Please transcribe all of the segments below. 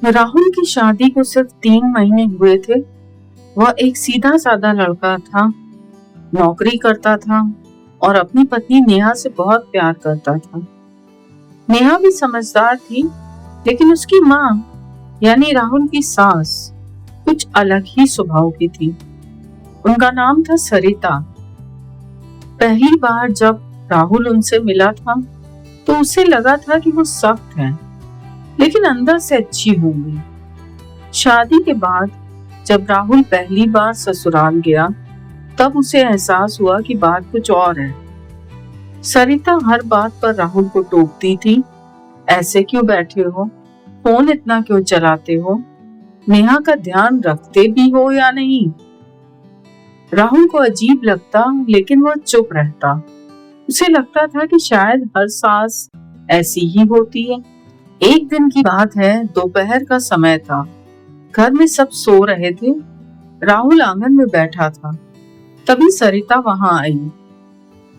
राहुल की शादी को सिर्फ 3 महीने हुए थे। वह एक सीधा साधा लड़का था, नौकरी करता था और अपनी पत्नी नेहा से बहुत प्यार करता था। नेहा भी समझदार थी, लेकिन उसकी माँ यानी राहुल की सास कुछ अलग ही स्वभाव की थी। उनका नाम था सरिता। पहली बार जब राहुल उनसे मिला था तो उसे लगा था कि वो सख्त है, लेकिन अंदर से अच्छी होंगी। शादी के बाद जब राहुल पहली बार ससुराल गया, तब उसे एहसास हुआ कि बात कुछ और है। सरिता हर बात पर राहुल को टोकती थी। ऐसे क्यों बैठे हो? फोन इतना क्यों चलाते हो? नेहा का ध्यान रखते भी हो या नहीं? राहुल को अजीब लगता, लेकिन वह चुप रहता। उसे लगता था कि शायद हर सास ऐसी ही होती है। एक दिन की बात है, दोपहर का समय था। घर में सब सो रहे थे। राहुल आंगन में बैठा था। तभी सरिता वहां आई।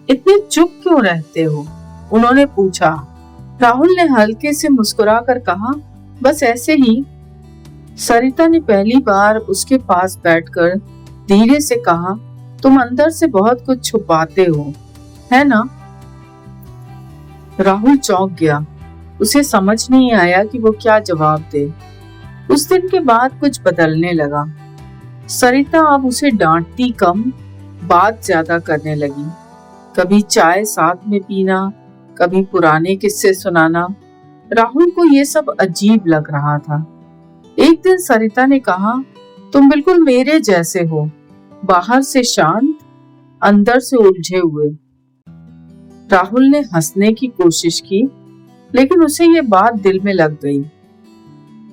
इतने चुप क्यों रहते हो? उन्होंने पूछा। राहुल ने हल्के से मुस्कुराकर कहा, बस ऐसे ही। सरिता ने पहली बार उसके पास बैठकर धीरे से कहा, तुम अंदर से बहुत कुछ छुपाते हो, है ना? राहुल चौंक गया। उसे समझ नहीं आया कि वो क्या जवाब दे। उस दिन के बाद कुछ बदलने लगा। सरिता अब उसे डांटती कम, बात ज्यादा करने लगी। कभी चाय साथ में पीना, कभी पुराने किस्से सुनाना। राहुल को ये सब अजीब लग रहा था। एक दिन सरिता ने कहा, तुम बिल्कुल मेरे जैसे हो, बाहर से शांत, अंदर से उलझे हुए। राहुल ने हंसने की कोशिश की, लेकिन उसे ये बात दिल में लग गई।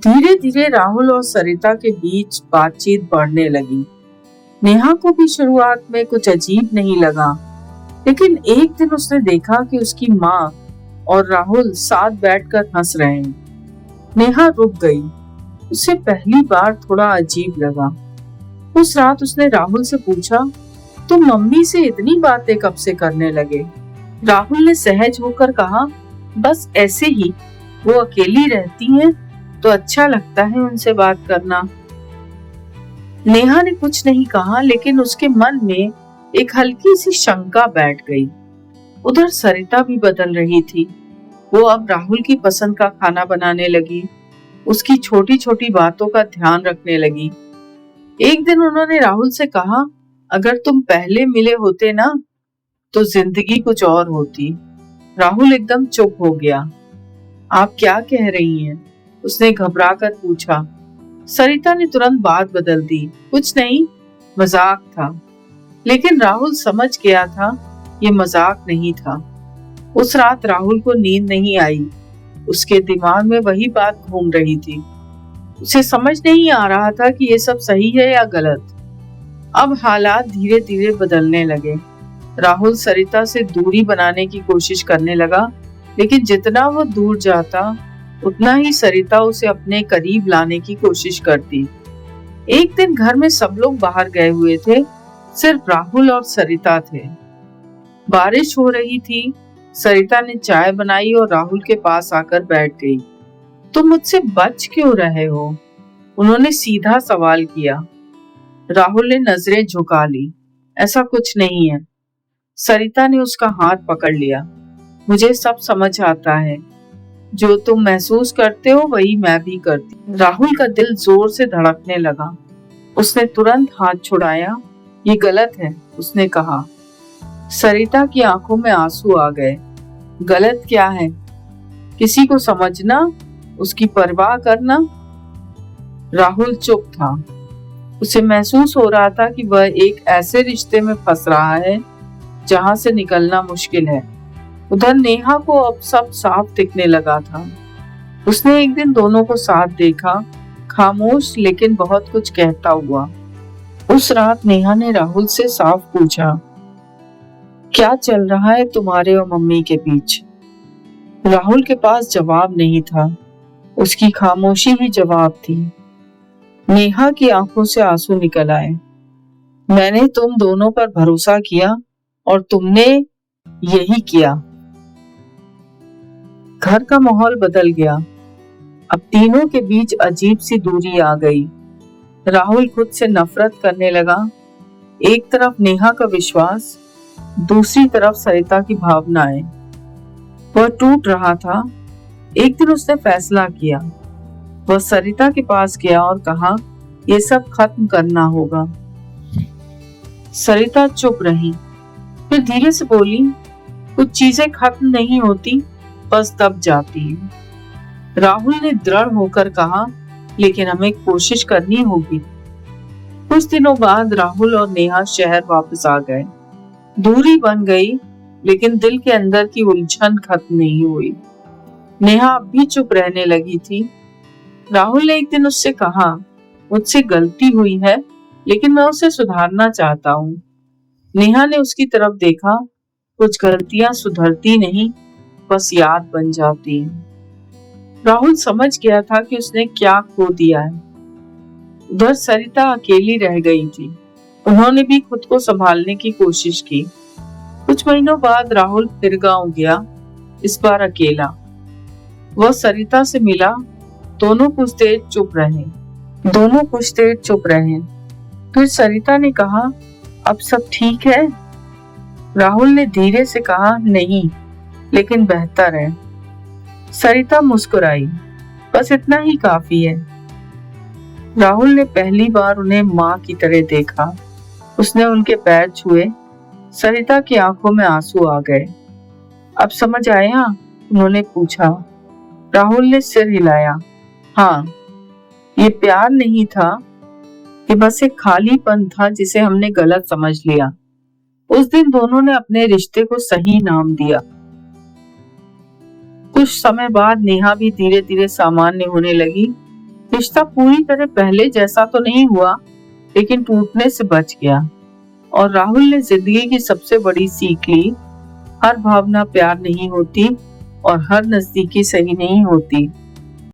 धीरे धीरे राहुल और सरिता के बीच बातचीत बढ़ने लगी। नेहा को भी शुरुआत में कुछ अजीब नहीं लगा, लेकिन एक दिन उसने देखा कि उसकी माँ और राहुल साथ बैठकर हंस रहे हैं। नेहा रुक गई। उसे पहली बार थोड़ा अजीब लगा। उस रात उसने राहुल से पूछा, तुम मम्मी से इतनी बातें कब से करने लगे? राहुल ने सहज होकर कहा, बस ऐसे ही। वो अकेली रहती हैं तो अच्छा लगता है उनसे बात करना। नेहा ने कुछ नहीं कहा, लेकिन उसके मन में एक हल्की सी शंका बैठ गई। उधर सरिता भी बदल रही थी। वो अब राहुल की पसंद का खाना बनाने लगी, उसकी छोटी छोटी बातों का ध्यान रखने लगी। एक दिन उन्होंने राहुल से कहा, अगर तुम पहले मिले होते ना, तो जिंदगी कुछ और होती। राहुल एकदम चुप हो गया। आप क्या कह रही हैं? उसने घबराकर पूछा। सरिता ने तुरंत बात बदल दी, कुछ नहीं, मजाक था। लेकिन राहुल समझ गया था ये मजाक नहीं था। उस रात राहुल को नींद नहीं आई। उसके दिमाग में वही बात घूम रही थी। उसे समझ नहीं आ रहा था कि ये सब सही है या गलत। अब हालात धीरे धीरे बदलने लगे। राहुल सरिता से दूरी बनाने की कोशिश करने लगा, लेकिन जितना वो दूर जाता, उतना ही सरिता उसे अपने करीब लाने की कोशिश करती। एक दिन घर में सब लोग बाहर गए हुए थे, सिर्फ राहुल और सरिता थे। बारिश हो रही थी। सरिता ने चाय बनाई और राहुल के पास आकर बैठ गई। तुम मुझसे बच क्यों रहे हो? उन्होंने सीधा सवाल किया। राहुल ने नजरें झुका ली। ऐसा कुछ नहीं है। सरिता ने उसका हाथ पकड़ लिया। मुझे सब समझ आता है। जो तुम महसूस करते हो वही मैं भी करती। राहुल का दिल जोर से धड़कने लगा। उसने तुरंत हाथ छुड़ाया। ये गलत है, उसने कहा। सरिता की आंखों में आंसू आ गए। गलत क्या है? किसी को समझना, उसकी परवाह करना। राहुल चुप था। उसे महसूस हो रहा था कि वह एक ऐसे रिश्ते में फंस रहा है जहां से निकलना मुश्किल है। उधर नेहा को अब सब साफ दिखने लगा था। उसने एक दिन दोनों को साथ देखा, खामोश लेकिन बहुत कुछ कहता हुआ। उस रात नेहा ने राहुल से साफ पूछा, क्या चल रहा है तुम्हारे और मम्मी के बीच? राहुल के पास जवाब नहीं था। उसकी खामोशी ही जवाब थी। नेहा की आंखों से आंसू निकल आए। मैंने तुम दोनों पर भरोसा किया और तुमने यही किया। घर का माहौल बदल गया। अब तीनों के बीच अजीब सी दूरी आ गई। राहुल खुद से नफरत करने लगा। एक तरफ नेहा का विश्वास, दूसरी तरफ सरिता की भावनाएं। वह टूट रहा था। एक दिन उसने फैसला किया। वह सरिता के पास गया और कहा, ये सब खत्म करना होगा। सरिता चुप रही, फिर धीरे से बोली, कुछ चीजें खत्म नहीं होती, बस दब जाती है। राहुल ने दृढ़ होकर कहा, लेकिन हमें कोशिश करनी होगी। कुछ दिनों बाद राहुल और नेहा शहर वापस आ गए। दूरी बन गई, लेकिन दिल के अंदर की उलझन खत्म नहीं हुई। नेहा अब भी चुप रहने लगी थी। राहुल ने एक दिन उससे कहा, मुझसे गलती हुई है, लेकिन मैं उसे सुधारना चाहता हूँ। नेहा ने उसकी तरफ देखा। कुछ गलतियां सुधरती नहीं, बस याद बन जाती हैं। राहुल समझ गया था कि उसने क्या खो दिया है। उधर सरिता अकेली रह गई थी। उन्होंने भी खुद को संभालने की कोशिश की। कुछ महीनों बाद राहुल फिर गांव गया, इस बार अकेला। वह सरिता से मिला। दोनों कुछ देर चुप रहे। फिर सरिता ने कहा, अब सब ठीक है? राहुल ने धीरे से कहा, नहीं, लेकिन बेहतर है। सरिता मुस्कुराई, बस इतना ही काफी है। राहुल ने पहली बार उन्हें माँ की तरह देखा। उसने उनके पैर छुए। सरिता की आंखों में आंसू आ गए। अब समझ आया? उन्होंने पूछा। राहुल ने सिर हिलाया। हाँ, ये प्यार नहीं था, ये बस एक खालीपन था जिसे हमने गलत समझ लिया। उस दिन दोनों ने अपने रिश्ते को सही नाम दिया। कुछ समय बाद नेहा भी धीरे धीरे सामान्य होने लगी। रिश्ता पूरी तरह पहले जैसा तो नहीं हुआ, लेकिन टूटने से बच गया। और राहुल ने जिंदगी की सबसे बड़ी सीख ली, हर भावना प्यार नहीं होती और हर नजदीकी सही नहीं होती।